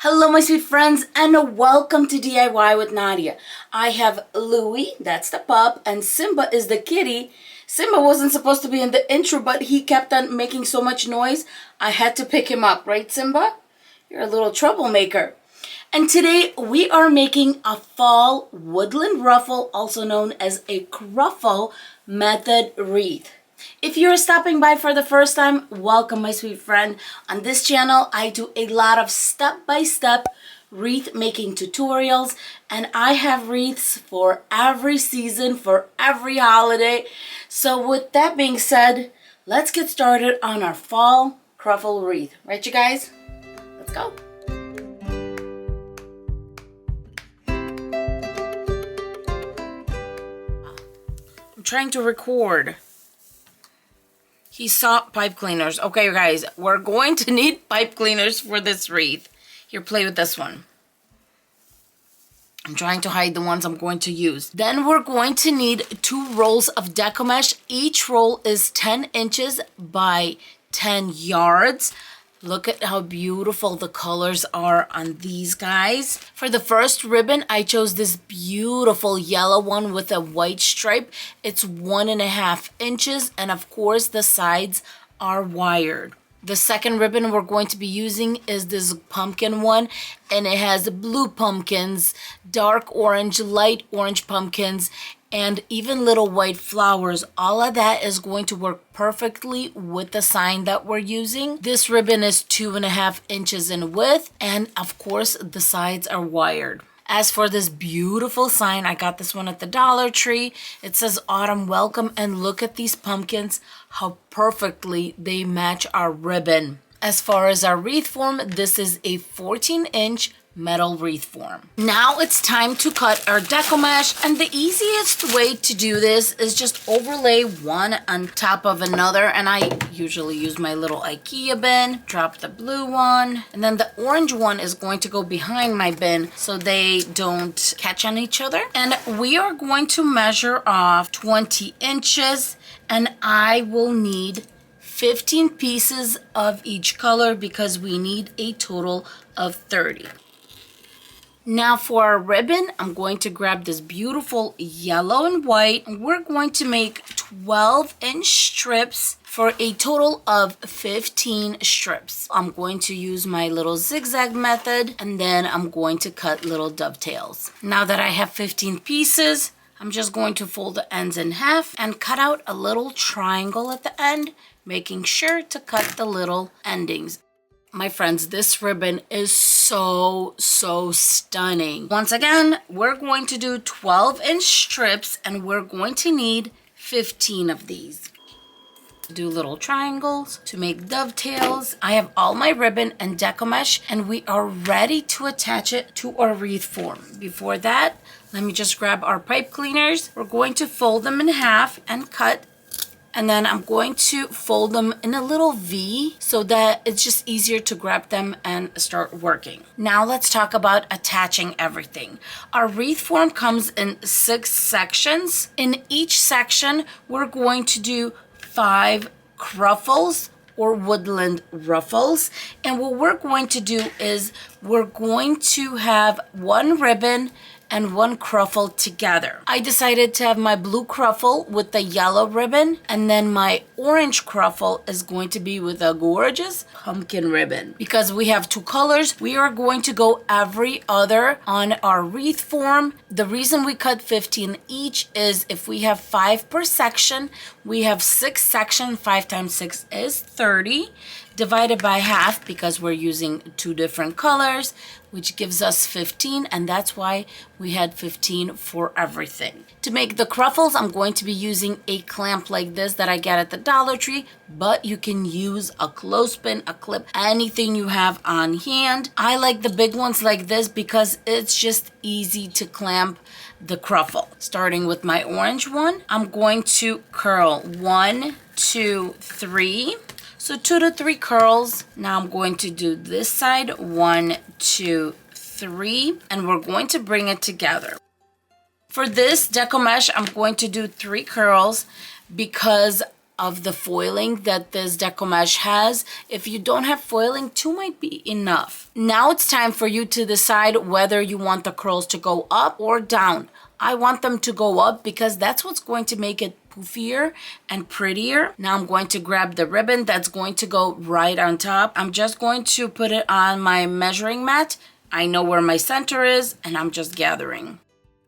Hello my sweet friends and welcome to DIY with Nadia. I have Louie, that's the pup, and Simba is the kitty. Simba wasn't supposed to be in the intro, but he kept on making so much noise, I had to pick him up. Right, Simba? You're a little troublemaker. And today we are making a fall woodland ruffle, also known as a Cruffle method wreath. If you're stopping by for the first time, welcome my sweet friend. On this channel, I do a lot of step-by-step wreath making tutorials, and I have wreaths for every season, for every holiday. So with that being said, let's get started on our fall Cruffle wreath. Right, you guys? Let's go. I'm trying to record. He saw pipe cleaners. Okay, guys, we're going to need pipe cleaners for this wreath. Here, play with this one. I'm trying to hide the ones I'm going to use. Then we're going to need 2 rolls of Deco mesh. Each roll is 10 inches by 10 yards. Look at how beautiful the colors are on these guys. For the first ribbon, I chose this beautiful yellow one with a white stripe. It's 1.5 inches, and of course the sides are wired. The second ribbon we're going to be using is this pumpkin one, and it has blue pumpkins, dark orange, light orange pumpkins, and even little white flowers. All of that is going to work perfectly with the sign that we're using. This ribbon is 2.5 inches in width, and of course the sides are wired. As for this beautiful sign, I got this one at the Dollar Tree. It says Autumn Welcome, and look at these pumpkins, how perfectly they match our ribbon. As far as our wreath form, this is a 14-inch metal wreath form. Now it's time to cut our Deco mesh, and the easiest way to do this is just overlay one on top of another, and I usually use my little IKEA bin. Drop the blue one, and then the orange one is going to go behind my bin so they don't catch on each other. And we are going to measure off 20 inches, and I will need 15 pieces of each color because we need a total of 30. Now for our ribbon, I'm going to grab this beautiful yellow and white. We're going to make 12-inch strips for a total of 15 strips. I'm going to use my little zigzag method, and then I'm going to cut little dovetails. Now that I have 15 pieces, I'm just going to fold the ends in half and cut out a little triangle at the end, making sure to cut the little endings. My friends, this ribbon is so stunning. Once again, we're going to do 12-inch strips, and we're going to need 15 of these. Do little triangles to make dovetails. I have all my ribbon and Deco mesh, and we are ready to attach it to our wreath form. Before that, let me just grab our pipe cleaners. We're going to fold them in half and cut. And then I'm going to fold them in a little V so that it's just easier to grab them and start working. Now let's talk about attaching everything. Our wreath form comes in 6 sections. In each section, we're going to do 5 Cruffles or woodland ruffles. And what we're going to do is we're going to have 1 ribbon and 1 Cruffle together. I decided to have my blue Cruffle with the yellow ribbon, and then my orange Cruffle is going to be with a gorgeous pumpkin ribbon. Because we have 2 colors, we are going to go every other on our wreath form. The reason we cut 15 each is if we have 5 per section, we have 6 sections. 5 times 6 is 30. Divided by half because we're using 2 different colors, which gives us 15, and that's why we had 15 for everything. To make the Cruffles, I'm going to be using a clamp like this that I get at the Dollar Tree, but you can use a clothespin, a clip, anything you have on hand. I like the big ones like this because it's just easy to clamp the Cruffle. Starting with my orange one, I'm going to curl 1, 2, 3. So 2 to 3 curls. Now I'm going to do this side, 1, 2, 3, and we're going to bring it together. For this Deco mesh, I'm going to do 3 curls because of the foiling that this deco mesh has. If you don't have foiling, 2 might be enough. Now it's time for you to decide whether you want the curls to go up or down. I want them to go up because that's what's going to make it poofier and prettier. Now I'm going to grab the ribbon that's going to go right on top. I'm just going to put it on my measuring mat. I know where my center is and I'm just gathering.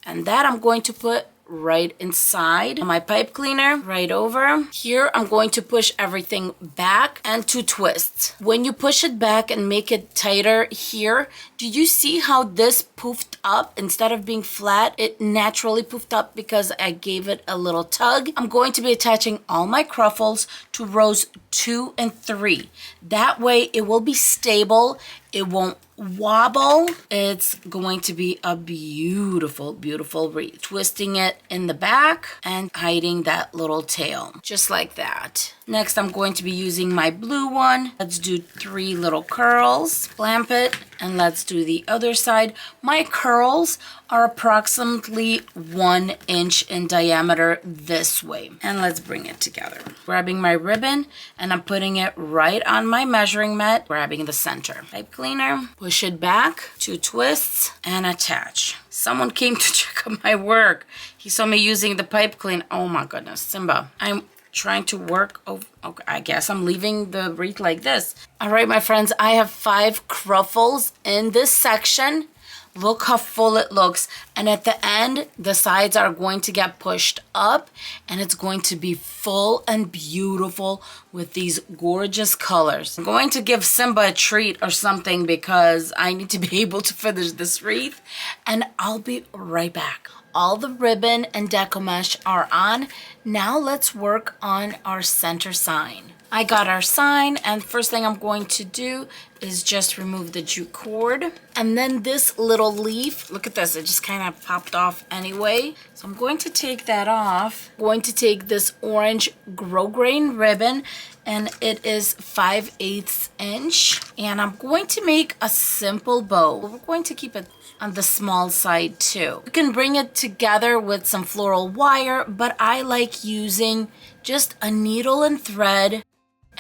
And that I'm going to put right inside my pipe cleaner, right over. Here I'm going to push everything back and 2 twists. When you push it back and make it tighter here, do you see how this poofed up? Instead of being flat, it naturally poofed up because I gave it a little tug. I'm going to be attaching all my Cruffles to rows 2 and 3. That way it will be stable. It won't wobble. It's going to be a beautiful, beautiful wreath. Twisting it in the back and hiding that little tail, just like that. Next, I'm going to be using my blue one. Let's do 3 little curls. Clamp it, and let's do the other side. My curls are approximately 1 inch in diameter this way. And let's bring it together. Grabbing my ribbon, and I'm putting it right on my measuring mat, grabbing the center. Pipe cleaner, push it back, 2 twists, and attach. Someone came to check out my work. He saw me using the pipe clean. Oh my goodness, Simba. I'm trying to work. Oh, okay, I guess I'm leaving the wreath like this. All right, my friends, I have 5 Cruffles in this section. Look how full it looks. And at the end, the sides are going to get pushed up and it's going to be full and beautiful with these gorgeous colors. I'm going to give Simba a treat or something because I need to be able to finish this wreath, and I'll be right back. All the ribbon and deco mesh are on. Now let's work on our center sign. I got our sign, and first thing I'm going to do is just remove the jute cord. And then this little leaf, look at this, it just kind of popped off anyway. So I'm going to take that off. I'm going to take this orange grosgrain ribbon, and it is 5/8 inch. And I'm going to make a simple bow. We're going to keep it on the small side too. You can bring it together with some floral wire, but I like using just a needle and thread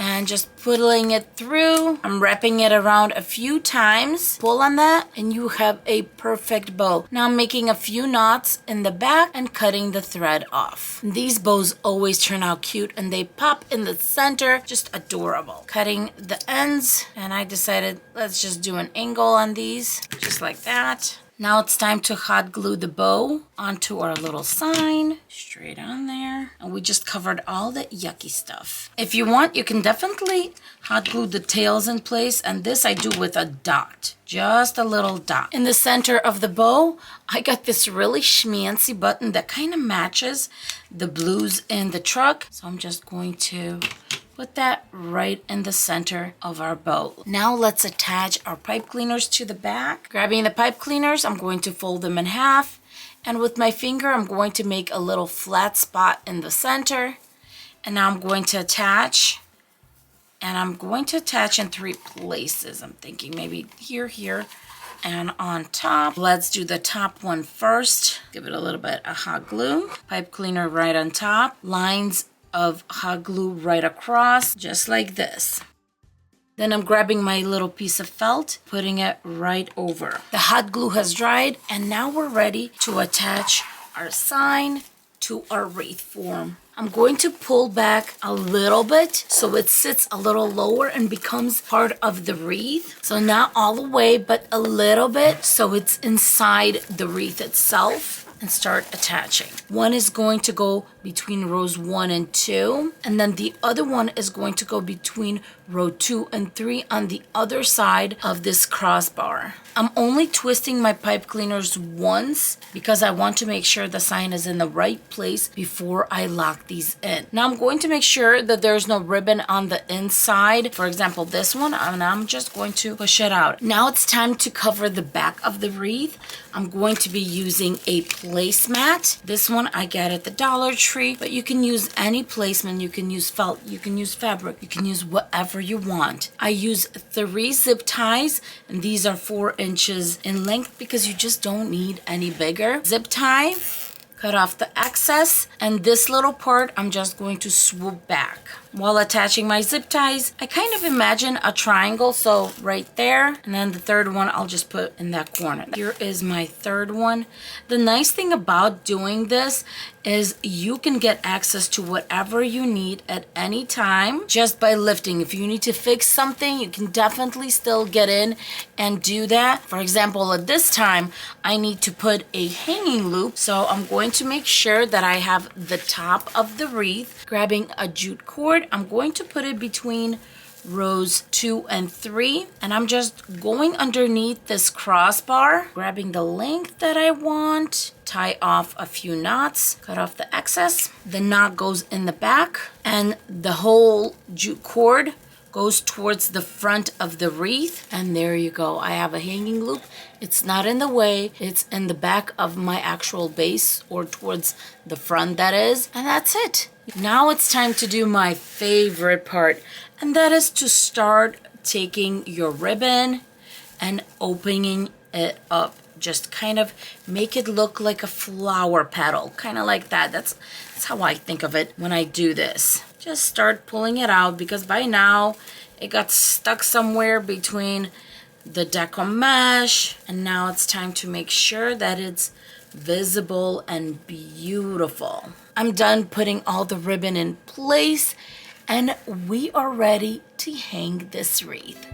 and just pulling it through. I'm wrapping it around a few times. Pull on that and you have a perfect bow. Now I'm making a few knots in the back and cutting the thread off. These bows always turn out cute and they pop in the center, just adorable. Cutting the ends, and I decided let's just do an angle on these, just like that. Now it's time to hot glue the bow onto our little sign, straight on there. And we just covered all the yucky stuff. If you want, you can definitely hot glue the tails in place. And this I do with a dot, just a little dot. In the center of the bow, I got this really schmancy button that kind of matches the blues in the truck. So I'm just going to put that right in the center of our bow. Now let's attach our pipe cleaners to the back. Grabbing the pipe cleaners, I'm going to fold them in half. And with my finger, I'm going to make a little flat spot in the center. And now I'm going to attach. And I'm going to attach in 3 places. I'm thinking maybe here, here, and on top. Let's do the top one first. Give it a little bit of hot glue. Pipe cleaner right on top. Lines of hot glue right across, just like this. Then I'm grabbing my little piece of felt, putting it right over. The hot glue has dried, and now we're ready to attach our sign to our wreath form. I'm going to pull back a little bit so it sits a little lower and becomes part of the wreath. So not all the way, but a little bit so it's inside the wreath itself. And start attaching. One is going to go between rows 1 and 2, and then the other one is going to go between row 2 and 3 on the other side of this crossbar. I'm only twisting my pipe cleaners once because I want to make sure the sign is in the right place before I lock these in. Now I'm going to make sure that there's no ribbon on the inside. For example, this one, and I'm just going to push it out. Now it's time to cover the back of the wreath. I'm going to be using a placemat. This one I get at the Dollar Tree, but you can use any placement. You can use felt, you can use fabric, you can use whatever you want. I use 3 zip ties, and these are 4 inches in length because you just don't need any bigger. Zip tie, cut off the excess, and this little part I'm just going to swoop back. While attaching my zip ties, I kind of imagine a triangle, so right there, and then the third one I'll just put in that corner. Here is my third one. The nice thing about doing this is you can get access to whatever you need at any time just by lifting. If you need to fix something, you can definitely still get in and do that. For example, at this time, I need to put a hanging loop, so I'm going to make sure that I have the top of the wreath. Grabbing a jute cord, I'm going to put it between rows 2 and 3, and I'm just going underneath this crossbar, grabbing the length that I want, tie off a few knots, cut off the excess. The knot goes in the back, and the whole jute cord goes towards the front of the wreath, and there you go. I have a hanging loop. It's not in the way, it's in the back of my actual base, or towards the front, that is, and that's it. Now it's time to do my favorite part, and that is to start taking your ribbon and opening it up. Just kind of make it look like a flower petal, kind of like that. That's how I think of it when I do this. Just start pulling it out, because by now it got stuck somewhere between the Deco mesh, and now it's time to make sure that it's visible and beautiful. I'm done putting all the ribbon in place, and we are ready to hang this wreath.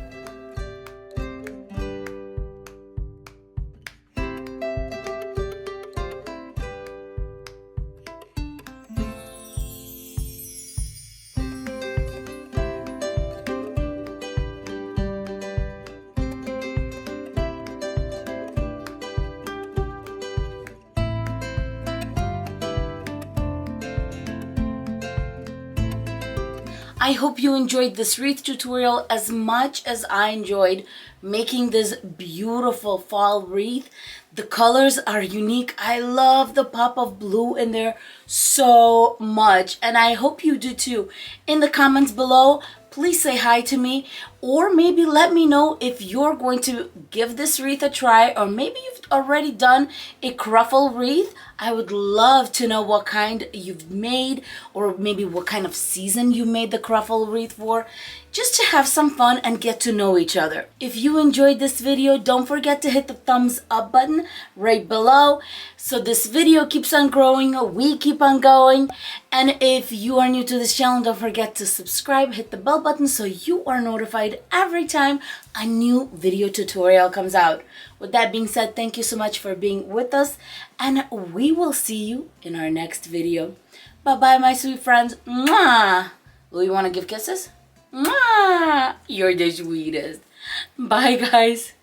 I hope you enjoyed this wreath tutorial as much as I enjoyed making this beautiful fall wreath. The colors are unique. I love the pop of blue in there so much, and I hope you do too. In the comments below, please say hi to me, or maybe let me know if you're going to give this wreath a try, or maybe you've already done a Cruffle wreath. I would love to know what kind you've made, or maybe what kind of season you made the Cruffle wreath for, just to have some fun and get to know each other. If you enjoyed this video, don't forget to hit the thumbs up button right below, so this video keeps on growing, we keep on going. And if you are new to this channel, don't forget to subscribe, hit the bell button so you are notified every time a new video tutorial comes out. With that being said, thank you so much for being with us, and we will see you in our next video. Bye-bye, my sweet friends. Mwah! Will you want to give kisses? Mwah! You're the sweetest. Bye, guys.